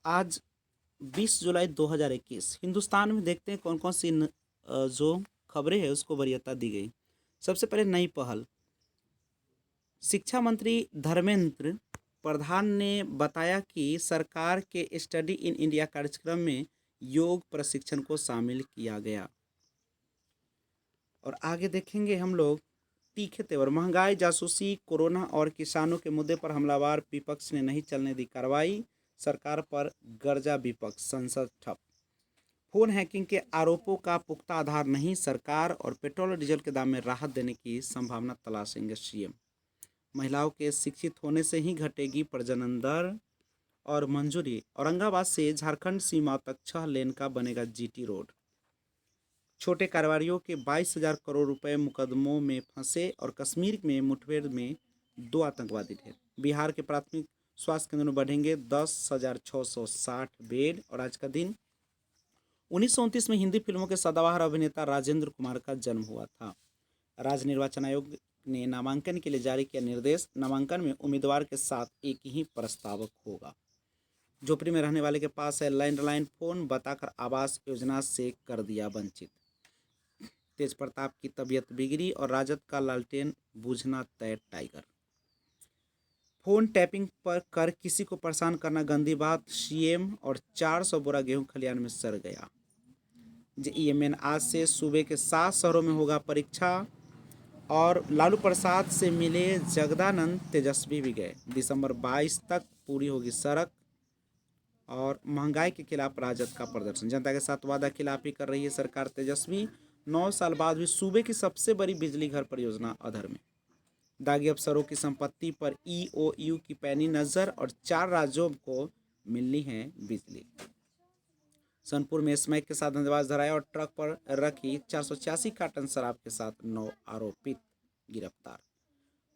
आज 20 जुलाई 2021 हिंदुस्तान में देखते हैं कौन कौन सी जो खबरें हैं उसको वरीयता दी गई। सबसे पहले नई पहल। शिक्षा मंत्री धर्मेंद्र प्रधान ने बताया कि सरकार के स्टडी इन इंडिया कार्यक्रम में योग प्रशिक्षण को शामिल किया गया। और आगे देखेंगे हम लोग तीखे तेवर। महंगाई, जासूसी, कोरोना और किसानों के मुद्दे पर हमलावर विपक्ष ने नहीं चलने दी कार्रवाई। सरकार पर गरजा विपक्ष, संसद ठप। फोन हैकिंग के आरोपों का पुख्ता आधार नहीं, सरकार और पेट्रोल और डीजल के दाम में राहत देने की संभावना तलाशेंगे सीएम। महिलाओं के शिक्षित होने से ही घटेगी प्रजनन दर। और मंजूरी, औरंगाबाद से झारखंड सीमा तक 6 लेन का बनेगा जीटी रोड। छोटे कारोबारियों के 22,000 करोड़ रुपए मुकदमों में फंसे और कश्मीर में मुठभेड़ में 2 आतंकवादी ढेर। बिहार के प्राथमिक स्वास्थ्य केंद्रों में बढ़ेंगे 10,660 बेड। और आज का दिन 1929 में हिंदी फिल्मों के सदाबहार अभिनेता राजेंद्र कुमार का जन्म हुआ था। राज्य निर्वाचन आयोग ने नामांकन के लिए जारी किया निर्देश। नामांकन में उम्मीदवार के साथ एक ही प्रस्तावक होगा। झोपड़ी में रहने वाले के पास है लैंडलाइन फोन, बताकर आवास योजना से कर दिया वंचित। तेज प्रताप की तबीयत बिगड़ी और राजद का लालटेन बूझना तय, टाइगर। फोन टैपिंग पर कर किसी को परेशान करना गंदी बात, सीएम। और 400 बोरा गेहूं खलिहान में सड़ गया। जेईएमएन आज से सूबे के 7 शहरों में होगा परीक्षा। और लालू प्रसाद से मिले जगदानंद, तेजस्वी भी गए। दिसंबर 22 तक पूरी होगी सड़क। और महंगाई के खिलाफ राजद का प्रदर्शन, जनता के साथ वादा खिलाफी कर रही है सरकार तेजस्वी। 9 साल बाद भी सूबे की सबसे बड़ी बिजली घर परियोजना अधर में। दागी अफसरों की संपत्ति पर ईओयू की पैनी नजर और 4 राज्यों को मिलनी है बिजली। सोनपुर में स्मैक के साथ धंधेबाज धराया और ट्रक पर रखी 486 कार्टन शराब के साथ 9 आरोपित गिरफ्तार।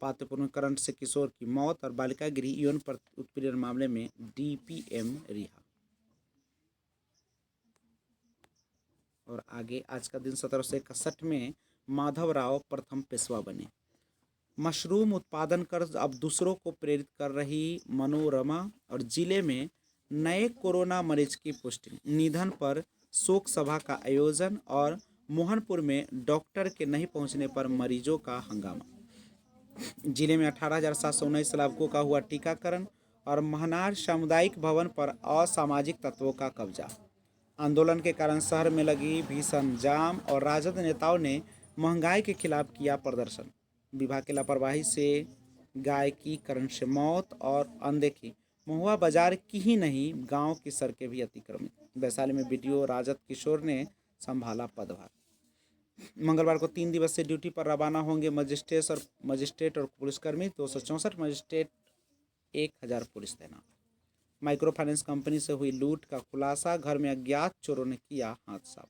पातेपुर में करंट से किशोर की मौत और बालिका गृह यौन उत्पीड़न मामले में डीपीएम रिहा। और आगे आज का दिन 1761 में माधवराव प्रथम पेशवा बने। मशरूम उत्पादन कर अब दूसरों को प्रेरित कर रही मनोरमा। और जिले में नए कोरोना मरीज की पुष्टि। निधन पर शोक सभा का आयोजन। और मोहनपुर में डॉक्टर के नहीं पहुंचने पर मरीजों का हंगामा। जिले में 18,719 लाभुकों का हुआ टीकाकरण। और महनार सामुदायिक भवन पर असामाजिक तत्वों का कब्जा। आंदोलन के कारण शहर में लगी भीषण जाम। और राजद नेताओं ने महंगाई के खिलाफ किया प्रदर्शन। विभाग की लापरवाही से गाय की करंट से मौत और अनदेखी। महुआ बाजार की ही नहीं, गांव की सड़कें भी अतिक्रमित। वैशाली में बीडीओ राजद किशोर ने संभाला पदभार। मंगलवार को 3 दिवसीय ड्यूटी पर रवाना होंगे मजिस्ट्रेट और पुलिसकर्मी। 264 मजिस्ट्रेट, 1,000 पुलिस तैनात। माइक्रो फाइनेंस कंपनी से हुई लूट का खुलासा। घर में अज्ञात चोरों ने किया हाथ साफ।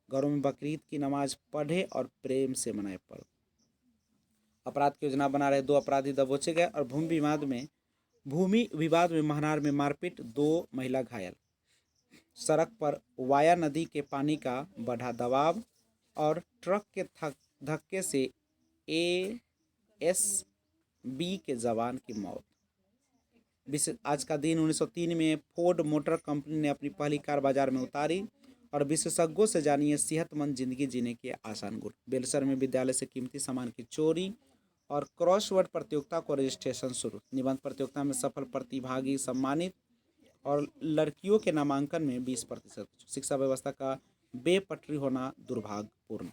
घरों में बकरीद की नमाज पढ़े और प्रेम से मनाए पर्व। अपराध की योजना बना रहे 2 अपराधी दबोचे गए। और भूमि विवाद में महनार में मारपीट, 2 महिला घायल। सड़क पर वाया नदी के पानी का बढ़ा दबाव। और ट्रक के धक्के से एएसबी के जवान की मौत। आज का दिन 1903 में फोर्ड मोटर कंपनी ने अपनी पहली कार बाजार में उतारी। और विशेषज्ञों से जानिए सेहतमंद जिंदगी जीने के आसान गुण। बेलसर में विद्यालय से कीमती सामान की चोरी। और क्रॉसवर्ड प्रतियोगिता को रजिस्ट्रेशन शुरू। निबंध प्रतियोगिता में सफल प्रतिभागी सम्मानित। और लड़कियों के नामांकन में 20%। शिक्षा व्यवस्था का बेपटरी होना दुर्भाग्यपूर्ण।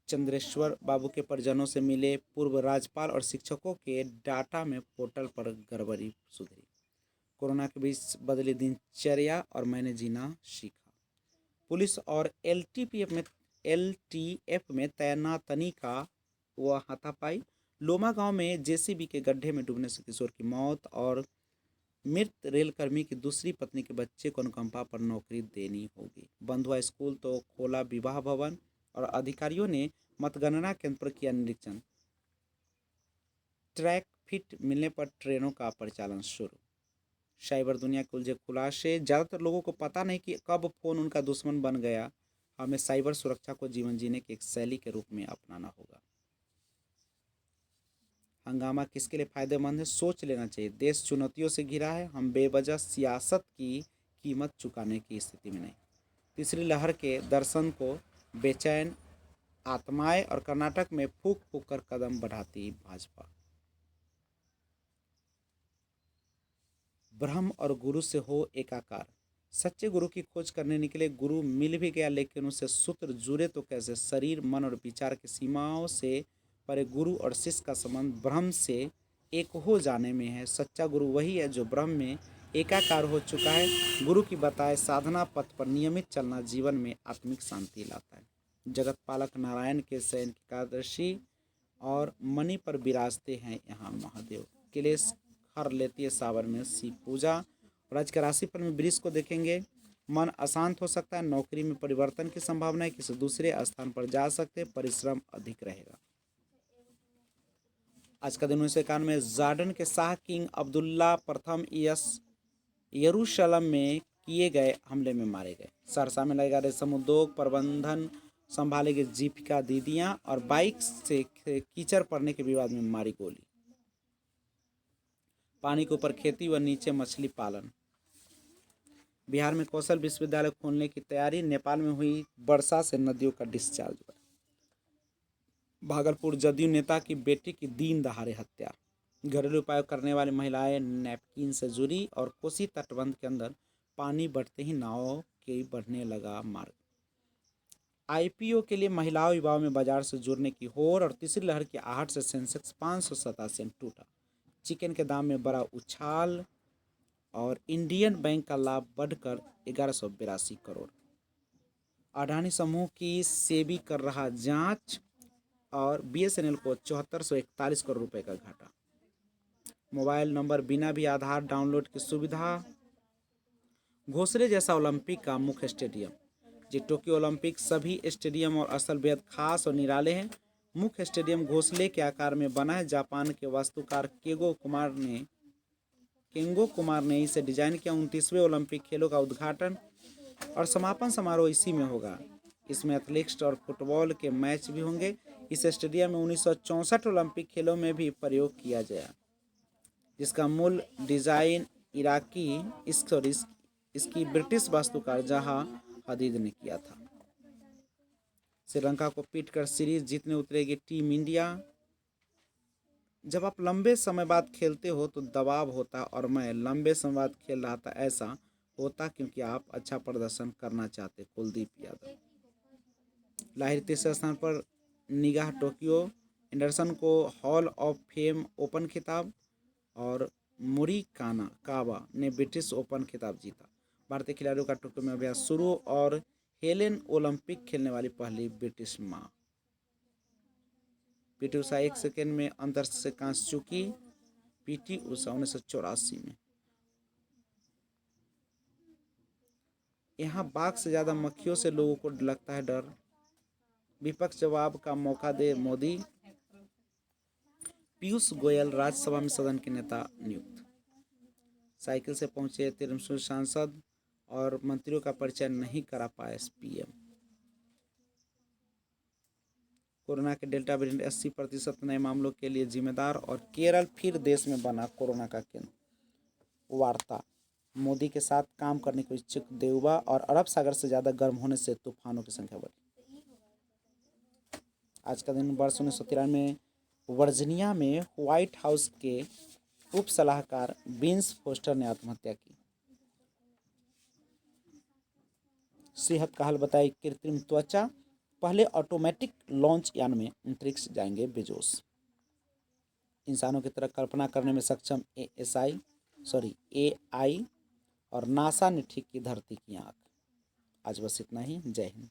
चंद्रेश्वर बाबू के परिजनों से मिले पूर्व राज्यपाल और शिक्षकों के डाटा में पोर्टल पर गड़बड़ी सुधरी। कोरोना के बीच बदली दिनचर्या और मैंने जीना सीखा। पुलिस और एलटीएफ में तैनातनी का हुआ हाथापाई। लोमा गांव में जेसीबी के गड्ढे में डूबने से किशोर की मौत। और मृत रेलकर्मी की दूसरी पत्नी के बच्चे को अनुकंपा पर नौकरी देनी होगी। बंद हुआ स्कूल तो खोला विवाह भवन। और अधिकारियों ने मतगणना केंद्र पर किया निरीक्षण। ट्रैक फिट मिलने पर ट्रेनों का परिचालन शुरू। साइबर दुनिया के उलझे खुलासे। ज़्यादातर लोगों को पता नहीं कि कब फ़ोन उनका दुश्मन बन गया। हमें साइबर सुरक्षा को जीवन जीने की एक शैली के रूप में अपनाना होगा। हंगामा किसके लिए फ़ायदेमंद है? सोच लेना चाहिए। देश चुनौतियों से घिरा है, हम बेवजह सियासत की कीमत चुकाने की स्थिति में नहीं। तीसरी लहर के दर्शन को बेचैन आत्माएं और कर्नाटक में फूक फूक कर कदम बढ़ाती भाजपा। ब्रह्म और गुरु से हो एकाकार। सच्चे गुरु की खोज करने निकले, गुरु मिल भी गया लेकिन उससे सूत्र जुड़े तो कैसे? शरीर, मन और विचार की सीमाओं से परे गुरु और शिष्य का संबंध ब्रह्म से एक हो जाने में है। सच्चा गुरु वही है जो ब्रह्म में एकाकार हो चुका है। गुरु की बताए साधना पथ पर नियमित चलना जीवन में आत्मिक शांति लाता है। जगत पालक नारायण के शयन की एकादशी और मणि पर विराजते हैं यहाँ महादेव। क्लेश हर लेती है सावन में शिव पूजा। और आज के राशिफल में वृष को देखेंगे, मन अशांत हो सकता है, नौकरी में परिवर्तन की संभावना है, किसी दूसरे स्थान पर जा सकते, परिश्रम अधिक रहेगा। आज का दिन 1991 में जॉर्डन के शाह किंग अब्दुल्ला प्रथम यरूशलेम में किए गए हमले में मारे गए। सरसा में लगेगा रेशम उद्योग, प्रबंधन संभालेगी जीविका दीदियां और बाइक से कीचड़ पड़ने के विवाद में मारी गोली। पानी के ऊपर खेती व नीचे मछली पालन। बिहार में कौशल विश्वविद्यालय खोलने की तैयारी। नेपाल में हुई वर्षा से नदियों का डिस्चार्ज हुआ। भागलपुर जदयू नेता की बेटी की दीन दहाड़े हत्या। घरेलू उपाय करने वाली महिलाएं नैपकिन से जुड़ी। और कोसी तटबंध के अंदर पानी बढ़ते ही नाव के बढ़ने लगा मार्ग। आईपीओ के लिए महिलाओं युवाओं में बाजार से जुड़ने की होड़। और तीसरी लहर की आहट से सेंसेक्स 587 टूटा। चिकन के दाम में बड़ा उछाल। और इंडियन बैंक का लाभ बढ़कर 1182 करोड़। अडानी समूह की सेबी कर रहा जांच। और बीएसएनएल को 7441 करोड़ रुपए का घाटा। मोबाइल नंबर बिना भी आधार डाउनलोड की सुविधा। घोंसले जैसा ओलंपिक का मुख्य स्टेडियम। जी टोक्यो ओलंपिक सभी स्टेडियम और स्थल बेहद खास और निराले हैं। मुख्य स्टेडियम घोंसले के आकार में बना है। जापान के वास्तुकार केंगो कुमार ने इसे डिजाइन किया। 29वें ओलंपिक खेलों का उद्घाटन और समापन समारोह इसी में होगा। इसमें एथलेटिक्स और फुटबॉल के मैच भी होंगे। इस स्टेडियम में 1964 ओलंपिक खेलों में भी प्रयोग किया गया, जिसका मूल डिजाइन इराकी इसकी ब्रिटिश वास्तुकार जहां हदीद ने किया था। श्रीलंका को पीटकर सीरीज जीतने उतरेगी टीम इंडिया। जब आप लंबे समय बाद खेलते हो तो दबाव होता है, और मैं लंबे समय बाद खेल रहा था। ऐसा होता क्योंकि आप अच्छा प्रदर्शन करना चाहते। कुलदीप यादव। लाहिरी तीसरे स्थान पर निगाह टोक्यो। एंडरसन को हॉल ऑफ फेम ओपन खिताब। और मुरी कावा ने ब्रिटिश ओपन खिताब जीता। भारतीय खिलाड़ियों का टोक्यो में अभ्यास शुरू। और हेलेन ओलंपिक खेलने वाली पहली ब्रिटिश मां। पीटी उषा 1 सेकेंड में अंतर से कांच चुकी। पीटी उषा 1984 में। यहाँ बाघ से ज्यादा मक्खियों से लोगों को लगता है डर। विपक्ष जवाब का मौका दे मोदी। पीयूष गोयल राज्यसभा में सदन के नेता नियुक्त। साइकिल से पहुंचे त्रिशूल सांसद और मंत्रियों का परिचय नहीं करा पाए पीएम। कोरोना के डेल्टा वेरिएंट 80% नए मामलों के लिए जिम्मेदार। और केरल फिर देश में बना कोरोना का केंद्र। वार्ता। मोदी के साथ काम करने को इच्छुक देउबा। और अरब सागर से ज़्यादा गर्म होने से तूफानों की संख्या बढ़ी। आज का दिन वर्ष 1993 में वर्जीनिया में व्हाइट हाउस के उप सलाहकार विंस फोस्टर ने आत्महत्या की। सेहत का हाल बताई कृत्रिम त्वचा। पहले ऑटोमेटिक लॉन्च यान में अंतरिक्ष जाएंगे बेजोस। इंसानों की तरह कल्पना करने में सक्षम एआई और नासा ने ठीक की धरती की आंख। आज बस इतना ही। जय हिंद।